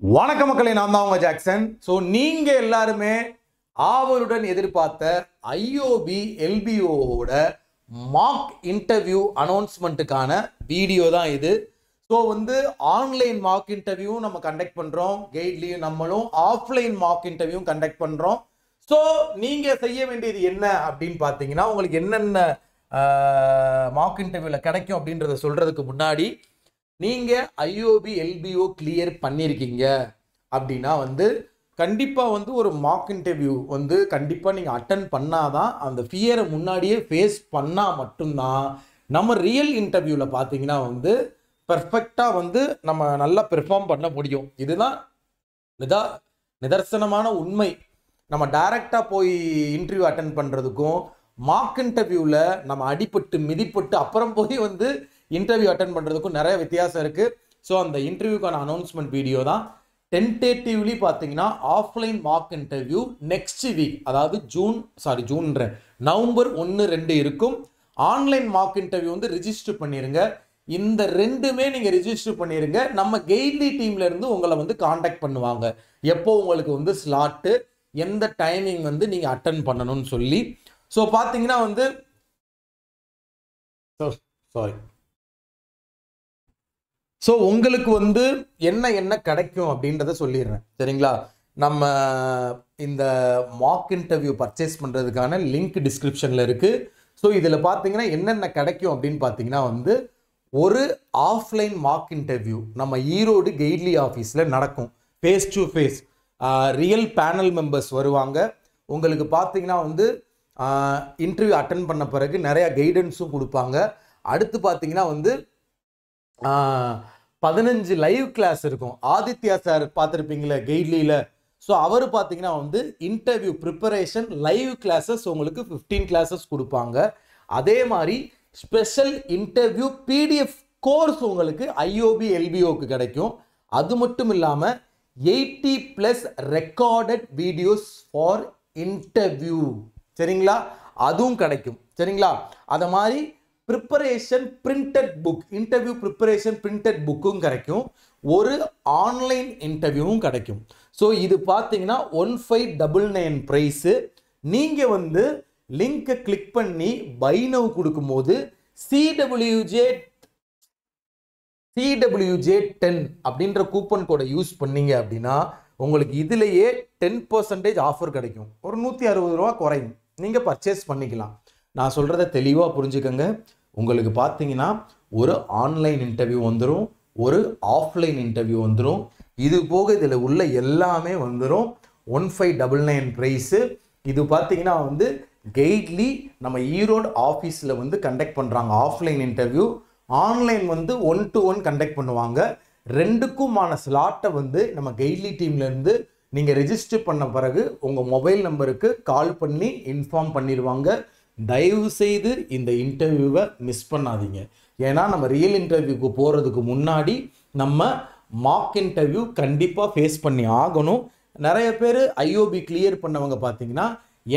வணக்க மக்களே, நான் தான் உங்க ஜாக்சன். ஸோ நீங்க எல்லாருமே ஆவலுடன் எதிர்பார்த்த ஐஓபி எல்பிஓட மார்க் இன்டர்வியூ அனௌன்ஸ்மெண்ட்டுக்கான வீடியோ தான் இது. ஸோ ஆன்லைன் மார்க் இன்டர்வியூ நம்ம கண்டக்ட் பண்றோம், கைட்லையும் நம்மளும் ஆஃப்லைன் மார்க் இன்டர்வியூ கண்டக்ட் பண்றோம். ஸோ நீங்க செய்ய வேண்டியது என்ன அப்படின்னு பார்த்தீங்கன்னா, உங்களுக்கு என்னென்ன மார்க் இன்டர்வியூல கிடைக்கும் அப்படின்றத சொல்றதுக்கு முன்னாடி, நீங்க ஐஓபி எல்பிஓ கிளியர் பண்ணியிருக்கீங்க அப்படின்னா கண்டிப்பா ஒரு மார்க் இன்டர்வியூ கண்டிப்பா நீங்க அட்டன் பண்ணாதான், அந்த ஃபியரை முன்னாடியே ஃபேஸ் பண்ணா மட்டும்தான் நம்ம ரியல் இன்டர்வியூல பார்த்தீங்கன்னா பெர்ஃபெக்டா நம்ம நல்லா பெர்ஃபார்ம் பண்ண முடியும். இதுதான் நிதர்சனமான உண்மை. நம்ம டைரக்டா போய் இன்டர்வியூ அட்டன் பண்றதுக்கும் மார்க் இன்டர்வியூல நம்ம அடிபட்டு மிதிப்பட்டு அப்புறம் போய் இன்டர்வியூ அட்டன் பண்றதுக்கும் நிறைய வித்தியாசம் இருக்கு. ஸோ அந்த இன்டர்வியூக்கான அனௌன்ஸ்மெண்ட் வீடியோ தான். டென்டேட்டிவ்லி பார்த்தீங்கன்னா offline mark interview next week, அதாவது நவம்பர் 1-2 இருக்கும். ஆன்லைன் மார்க் இன்டர்வியூ ரிஜிஸ்டர் பண்ணிருங்க. இந்த ரெண்டுமே நீங்க ரிஜிஸ்டர் பண்ணிருங்க. நம்ம கெய்ட்லி டீம்ல இருந்து உங்களை காண்டாக்ட் பண்ணுவாங்க, எப்போ உங்களுக்கு ஸ்லாட்டு, எந்த டைமிங் நீங்க அட்டன் பண்ணணும்னு சொல்லி. ஸோ பார்த்தீங்கன்னா ஸோ உங்களுக்கு என்ன கிடைக்கும் அப்படின்றத சொல்லிடுறேன், சரிங்களா? நம்ம இந்த மார்க் இன்டர்வியூ பர்ச்சேஸ் பண்ணுறதுக்கான லிங்க் டிஸ்கிரிப்ஷனில் இருக்குது. ஸோ இதில் பார்த்தீங்கன்னா என்னென்ன கிடைக்கும் அப்படின்னு பார்த்தீங்கன்னா ஒரு ஆஃப்லைன் மார்க் இன்டர்வியூ நம்ம ஈரோடு கெய்ட்லி ஆஃபீஸில் நடக்கும். Face to face real panel members வருவாங்க. உங்களுக்கு பார்த்தீங்கன்னா இன்டர்வியூ அட்டன் பண்ண பிறகு நிறையா கைடன்ஸும் கொடுப்பாங்க. அடுத்து பார்த்தீங்கன்னா 15 லைவ் கிளாஸ் இருக்கும். ஆதித்யா சார் பார்த்துருப்பீங்களே கெய்ட்லியில். ஸோ அவர் பார்த்தீங்கன்னா இன்டர்வியூ ப்ரிப்பரேஷன் லைவ் கிளாஸஸ் உங்களுக்கு 15 கிளாஸஸ் கொடுப்பாங்க. அதே மாதிரி ஸ்பெஷல் இன்டர்வியூ பிடிஎஃப் கோர்ஸ் உங்களுக்கு ஐஓபி எல்பிஓக்கு கிடைக்கும். அது மட்டும் இல்லாமல் 80+ ரெக்கார்டட் வீடியோஸ் ஃபார் இன்டர்வியூ, சரிங்களா? அதுவும் கிடைக்கும், சரிங்களா? அதை மாதிரி preparation printed book, interview preparation printed புக்கும் கிடைக்கும். ஒரு ஆன்லைன் இன்டர்வியூவும் கிடைக்கும். ஸோ இது பார்த்தீங்கன்னா 1599 ப்ரைஸு. நீங்கள் லிங்கை கிளிக் பண்ணி பை நவ் கொடுக்கும்போது CWJ10 அப்படின்ற கூப்பன் கோடை யூஸ் பண்ணீங்க அப்படின்னா உங்களுக்கு இதுலேயே 10% ஆஃபர் கிடைக்கும். ஒரு 160 ரூபா குறையும், நீங்கள் பர்ச்சேஸ் பண்ணிக்கலாம். நான் சொல்கிறத தெளிவாக புரிஞ்சுக்கங்க. உங்களுக்கு பார்த்தீங்கன்னா ஒரு ஆன்லைன் இன்டர்வியூ வந்துடும், ஒரு ஆஃப்லைன் இன்டர்வியூ வந்துடும். இது போக இதில் உள்ள எல்லாமே 1599 ப்ரைஸு. இது பார்த்தீங்கன்னா கெய்ட்லி நம்ம ஈரோடு ஆஃபீஸில் கண்டக்ட் பண்ணுறாங்க offline interview. Online 1-to-1 conduct பண்ணுவாங்க. ரெண்டுக்குமான ஸ்லாட்டை நம்ம கெய்ட்லி டீம்லேருந்து நீங்கள் ரெஜிஸ்டர் பண்ண பிறகு உங்கள் மொபைல் நம்பருக்கு கால் பண்ணி இன்ஃபார்ம் பண்ணிடுவாங்க. தயவு செய்து இந்த இன்டர்வியூவை மிஸ் பண்ணாதீங்க. ஏன்னா நம்ம ரியல் இன்டர்வியூக்கு போகிறதுக்கு முன்னாடி நம்ம மார்க் இன்டர்வியூ கண்டிப்பாக ஃபேஸ் பண்ணி ஆகணும். நிறைய பேர் ஐஓபி கிளியர் பண்ணவங்க பார்த்தீங்கன்னா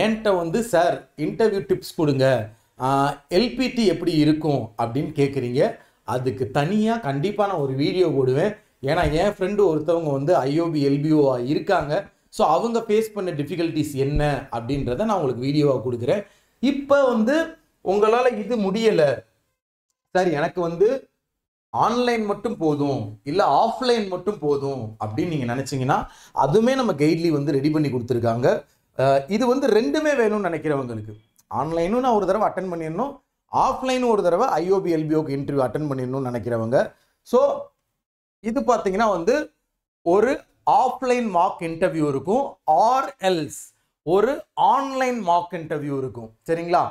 என்கிட்ட சார் இன்டர்வியூ டிப்ஸ் கொடுங்க, எல்பிடி எப்படி இருக்கும் அப்படின்னு கேட்குறீங்க. அதுக்கு தனியாக கண்டிப்பாக நான் ஒரு வீடியோ போடுவேன். ஏன்னா என் ஃப்ரெண்டு ஒருத்தவங்க ஐஓபி எல்பிஓ இருக்காங்க. ஸோ அவங்க ஃபேஸ் பண்ண டிஃபிகல்ட்டிஸ் என்ன அப்படின்றத நான் உங்களுக்கு வீடியோவாக கொடுக்குறேன். இப்போ உங்களால் இது முடியலை சார், எனக்கு ஆன்லைன் மட்டும் போதும், இல்லை ஆஃப்லைன் மட்டும் போதும் அப்படின்னு நீங்கள் நினச்சிங்கன்னா அதுவுமே நம்ம கைட்லி ரெடி பண்ணி கொடுத்துருக்காங்க. இது ரெண்டுமே வேணும்னு நினைக்கிறவங்களுக்கு, ஆன்லைனும் நான் ஒரு தடவை அட்டன் பண்ணிடணும், ஆஃப்லைனும் ஒரு தடவை ஐஓபி எல்பிஓக்கு இன்டர்வியூ அட்டன் பண்ணிடணும்னு நினைக்கிறவங்க. ஸோ இது பார்த்தீங்கன்னா ஒரு ஆஃப்லைன் மார்க் இன்டர்வியூ இருக்கும், ஆர்எல்ஸ் ஒரு ஆன்லைன் மார்க் இன்டர்வியூ இருக்கும், சரிங்களா?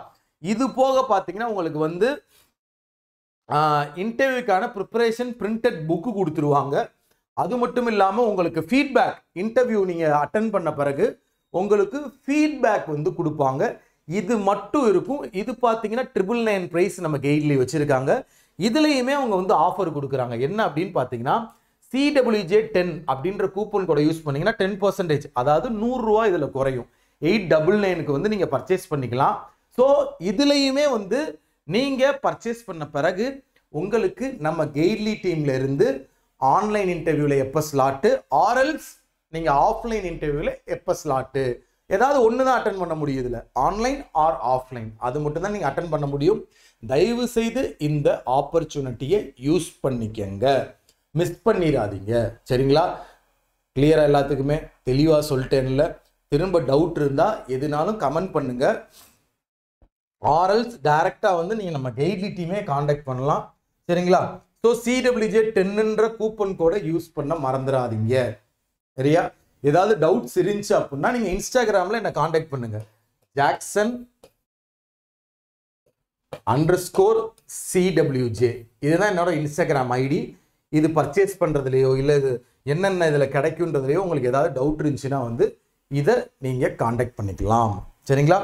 இது போக பார்த்தீங்கன்னா உங்களுக்கு இன்டர்வியூக்கான ப்ரிப்பரேஷன் பிரிண்டட் புக்கு கொடுத்துருவாங்க. அது மட்டும் இல்லாமல் உங்களுக்கு ஃபீட்பேக், இன்டர்வியூ நீங்கள் அட்டன் பண்ண பிறகு உங்களுக்கு ஃபீட்பேக் கொடுப்பாங்க. இது மட்டும் இருக்கும். இது பார்த்தீங்கன்னா 999 ப்ரைஸ் நம்ம கெய்ட்லி வச்சுருக்காங்க. இதுலேயுமே அவங்க ஆஃபர் கொடுக்குறாங்க. என்ன அப்படின்னு பார்த்தீங்கன்னா CWJ10 அப்படின்ற கூப்பன் கோடை யூஸ் பண்ணிங்கன்னா 10%, அதாவது 100 ரூபா இதில் குறையும். 899க்கு நீங்கள் பர்ச்சேஸ் பண்ணிக்கலாம். ஸோ இதுலேயுமே நீங்கள் பர்ச்சேஸ் பண்ண பிறகு உங்களுக்கு நம்ம கெய்ட்லி டீம்ல இருந்து ஆன்லைன் இன்டர்வியூவில் எப்போ ஸ்லாட்டு, ஆர்எல்ஸ் நீங்கள் ஆஃப்லைன் இன்டர்வியூவில் எப்போ ஸ்லாட்டு, ஏதாவது ஒன்று தான் அட்டன் பண்ண முடியும். இதில் ஆன்லைன் ஆர் ஆஃப்லைன் அது மட்டும் தான் நீங்கள் அட்டன் பண்ண முடியும். தயவு செய்து இந்த ஆப்பர்ச்சுனிட்டியை யூஸ் பண்ணிக்கங்க, மிஸ் பண்ணிடாதீங்க. சரிங்களா? கிளியராக எல்லாத்துக்குமே தெளிவாக சொல்லிட்டேன்ல. திரும்ப டவுட் இருந்தால் எதுனாலும் கமெண்ட் பண்ணுங்க. ஆர்எல்ஸ் டைரெக்டாக வந்து நீங்கள் நம்ம டெய்லி டீமே காண்டாக்ட் பண்ணலாம். சரிங்களா? ஸோ CWJ 10ன்ற கூப்பன் கோடை யூஸ் பண்ண மறந்துடாதீங்க. சரியா? ஏதாவது டவுட்ஸ் இருந்துச்சு அப்படின்னா நீங்கள் இன்ஸ்டாகிராமில் என்னை காண்டாக்ட் பண்ணுங்க. Jackson_CWJ இதுதான் என்னோட இன்ஸ்டாகிராம் ஐடி. இது பர்ச்சேஸ் பண்ணுறதுலையோ இல்லை இது என்னென்ன இதில் கிடைக்குன்றதுலையோ உங்களுக்கு ஏதாவது டவுட் இருந்துச்சுன்னா வந்து இதை நீங்கள் காண்டாக்ட் பண்ணிக்கலாம். சரிங்களா?